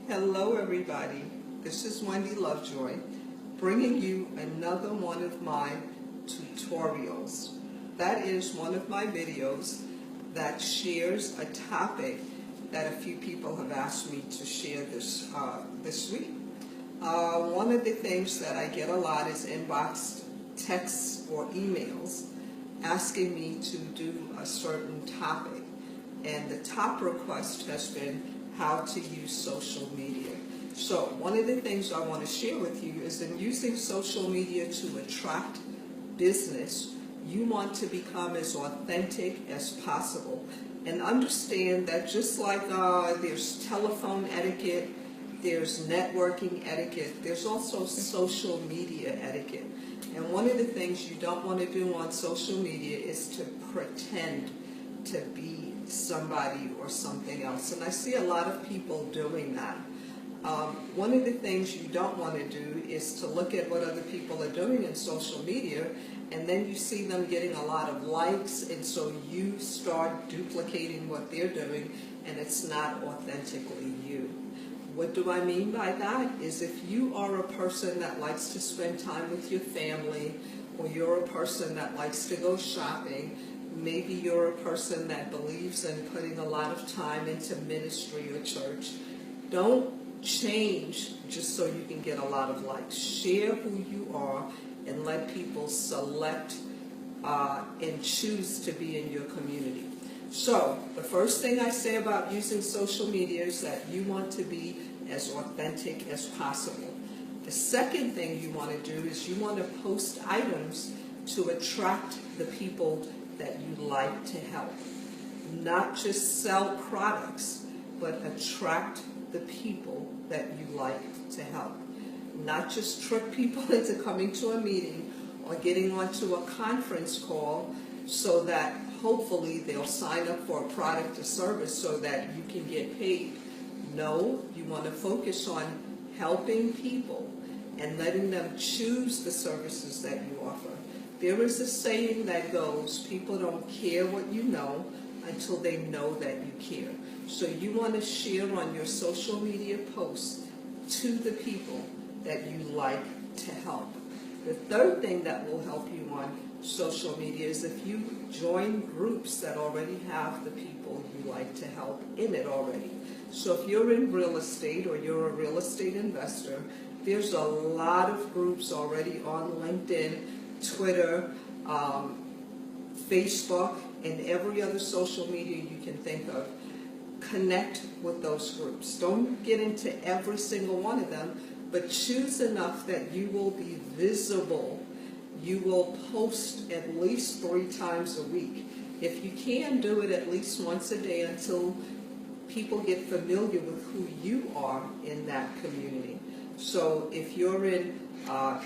Hello everybody, this is Wendy Lovejoy bringing you another one of my tutorials. That is one of my videos that shares a topic that a few people have asked me to share this week. One of the things that I get a lot is inbox texts or emails asking me to do a certain topic, and the top request has been how to use social media. So one of the things I want to share with you is in using social media to attract business, you want to become as authentic as possible and understand that just like there's telephone etiquette, there's networking etiquette, there's also social media etiquette. And one of the things you don't want to do on social media is to pretend to be somebody or something else. And I see a lot of people doing that. One of the things you don't want to do is to look at what other people are doing in social media, and then you see them getting a lot of likes, and so you start duplicating what they're doing, and it's not authentically you. What do I mean by that? Is if you are a person that likes to spend time with your family, or you're a person that likes to go shopping, maybe you're a person that believes in putting a lot of time into ministry or church, don't change just so you can get a lot of likes. Share who you are and let people select and choose to be in your community. So the first thing I say about using social media is that you want to be as authentic as possible. The second thing you want to do is you want to post items to attract the people that you like to help. Not just sell products, but attract the people that you like to help. Not just trick people into coming to a meeting or getting onto a conference call so that hopefully they'll sign up for a product or service so that you can get paid. No, you want to focus on helping people and letting them choose the services that you offer. There is a saying that goes, people don't care what you know until they know that you care. So you want to share on your social media posts to the people that you like to help. The third thing that will help you on social media is if you join groups that already have the people you like to help in it already. So if you're in real estate or you're a real estate investor, there's a lot of groups already on LinkedIn, Twitter, Facebook, and every other social media you can think of. Connect with those groups. Don't get into every single one of them, but choose enough that you will be visible. You will post at least 3 times a week. If you can, do it at least once a day until people get familiar with who you are in that community. So if you're in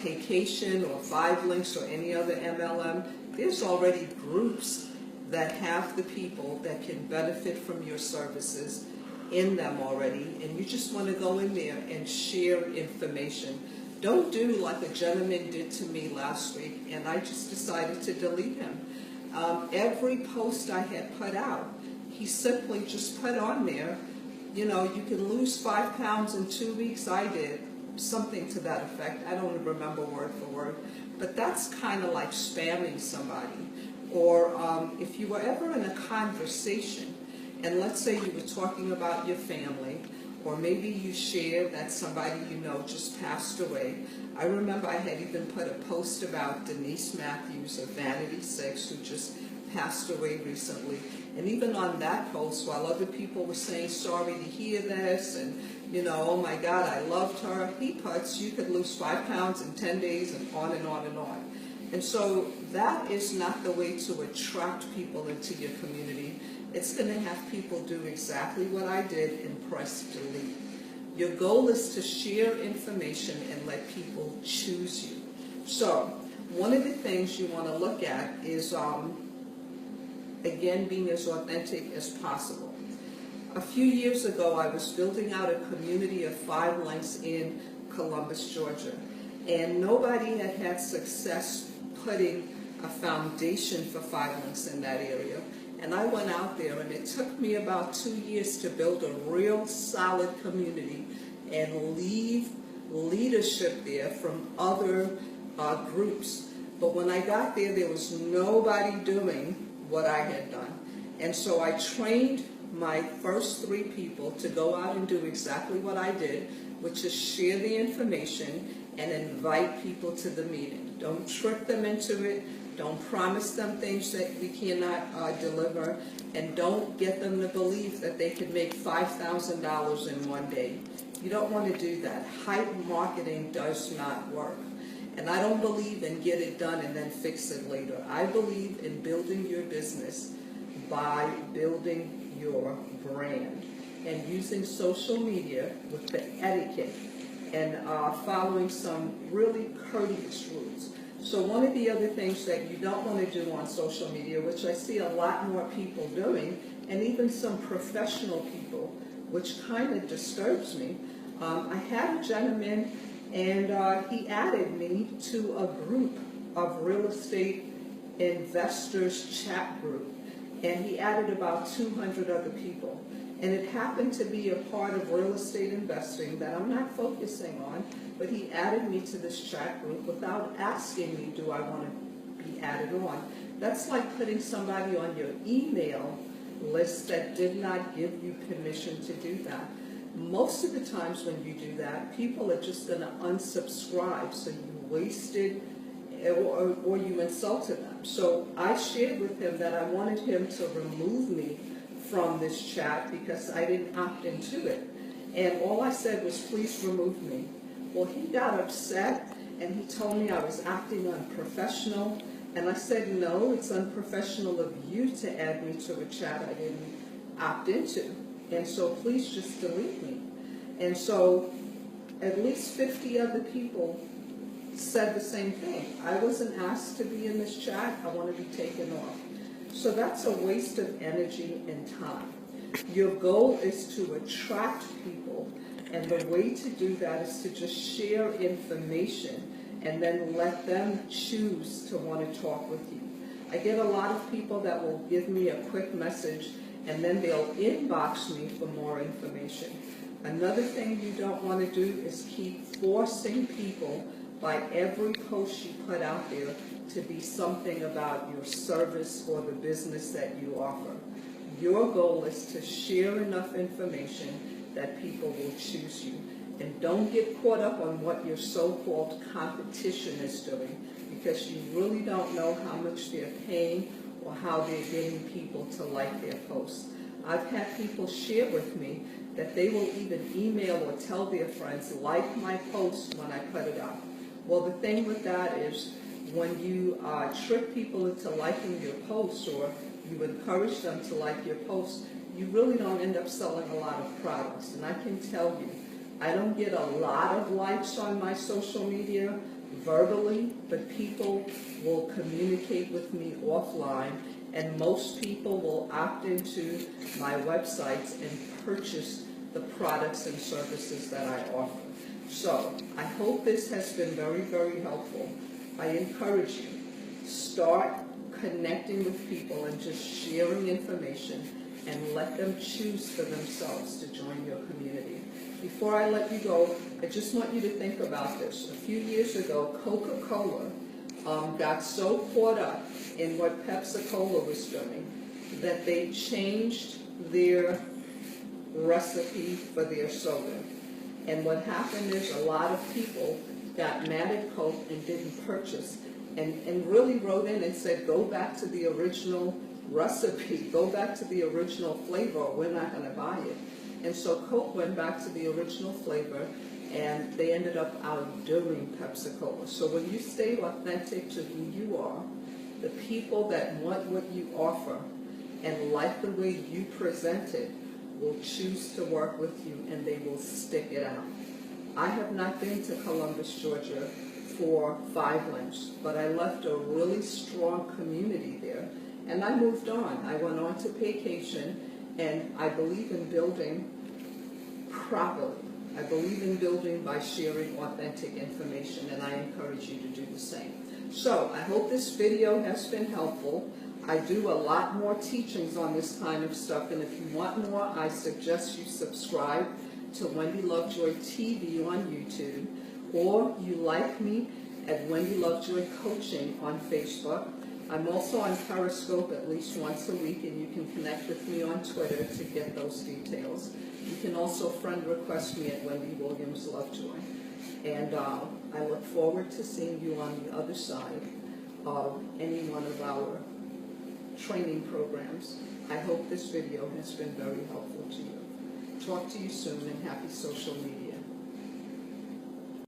Vacation or 5 Links or any other MLM, there's already groups that have the people that can benefit from your services in them already, and you just want to go in there and share information. Don't do like a gentleman did to me last week, and I just decided to delete him. Every post I had put out, he simply just put on there, you know, you can lose 5 pounds in 2 weeks. I did. Something to that effect. I don't remember word for word, but that's kind of like spamming somebody. Or if you were ever in a conversation, and let's say you were talking about your family, or maybe you shared that somebody you know just passed away. I remember I had even put a post about Denise Matthews of Vanity 6, who just passed away recently. And even on that post, while other people were saying, sorry to hear this, and you know, oh my God, I loved her, he puts, you could lose 5 pounds in 10 days, and on and on and on. And so that is not the way to attract people into your community. It's going to have people do exactly what I did and press delete. Your goal is to share information and let people choose you. So one of the things you want to look at is, again, being as authentic as possible. A few years ago, I was building out a community of 5 Links in Columbus, Georgia, and nobody had had success putting a foundation for 5 Links in that area. And I went out there, and it took me about 2 years to build a real solid community and leave leadership there from other groups. But when I got there, there was nobody doing what I had done. And so I trained my first 3 people to go out and do exactly what I did, which is share the information and invite people to the meeting. Don't trick them into it. Don't promise them things that we cannot deliver. And don't get them to believe that they could make $5,000 in one day. You don't want to do that. Hype marketing does not work. And I don't believe in get it done and then fix it later. I believe in building your business by building your brand and using social media with the etiquette and following some really courteous rules. So one of the other things that you don't want to do on social media, which I see a lot more people doing, and even some professional people, which kind of disturbs me. I had a gentleman, and he added me to a group of real estate investors chat group, and he added about 200 other people. And it happened to be a part of real estate investing that I'm not focusing on, but he added me to this chat group without asking me, do I want to be added on? That's like putting somebody on your email list that did not give you permission to do that. Most of the times when you do that, people are just going to unsubscribe, so you wasted or you insulted them. So I shared with him that I wanted him to remove me from this chat because I didn't opt into it. And all I said was, please remove me. Well, he got upset and he told me I was acting unprofessional. And I said, no, it's unprofessional of you to add me to a chat I didn't opt into. And so please just delete me. And so at least 50 other people said the same thing. I wasn't asked to be in this chat. I want to be taken off. So that's a waste of energy and time. Your goal is to attract people, and the way to do that is to just share information and then let them choose to want to talk with you. I get a lot of people that will give me a quick message and then they'll inbox me for more information. Another thing you don't want to do is keep forcing people by every post you put out there to be something about your service or the business that you offer. Your goal is to share enough information that people will choose you. And don't get caught up on what your so-called competition is doing, because you really don't know how much they're paying or how they're getting people to like their posts. I've had people share with me that they will even email or tell their friends, like my post when I put it up. Well, the thing with that is when you trick people into liking your posts or you encourage them to like your posts, you really don't end up selling a lot of products. And I can tell you, I don't get a lot of likes on my social media verbally, but people will communicate with me offline, and most people will opt into my websites and purchase the products and services that I offer. So I hope this has been very, very helpful. I encourage you, start connecting with people and just sharing information and let them choose for themselves to join your community. Before I let you go, I just want you to think about this. A few years ago, Coca-Cola got so caught up in what Pepsi-Cola was doing that they changed their recipe for their soda. And what happened is a lot of people got mad at Coke and didn't purchase and really wrote in and said, go back to the original recipe, go back to the original flavor, or we're not going to buy it. And so Coke went back to the original flavor, and they ended up outdoing Pepsi-Cola. So when you stay authentic to who you are, the people that want what you offer and like the way you present it will choose to work with you, and they will stick it out. I have not been to Columbus, Georgia for 5 months, but I left a really strong community there, and I moved on. I went on to vacation, and I believe in building properly. I believe in building by sharing authentic information, and I encourage you to do the same. So I hope this video has been helpful. I do a lot more teachings on this kind of stuff, and if you want more, I suggest you subscribe to Wendy Lovejoy TV on YouTube, or you like me at Wendy Lovejoy Coaching on Facebook. I'm also on Periscope at least once a week, and you can connect with me on Twitter to get those details. You can also friend request me at Wendy Williams Lovejoy. And I look forward to seeing you on the other side of any one of our training programs. I hope this video has been very helpful to you. Talk to you soon, and happy social media.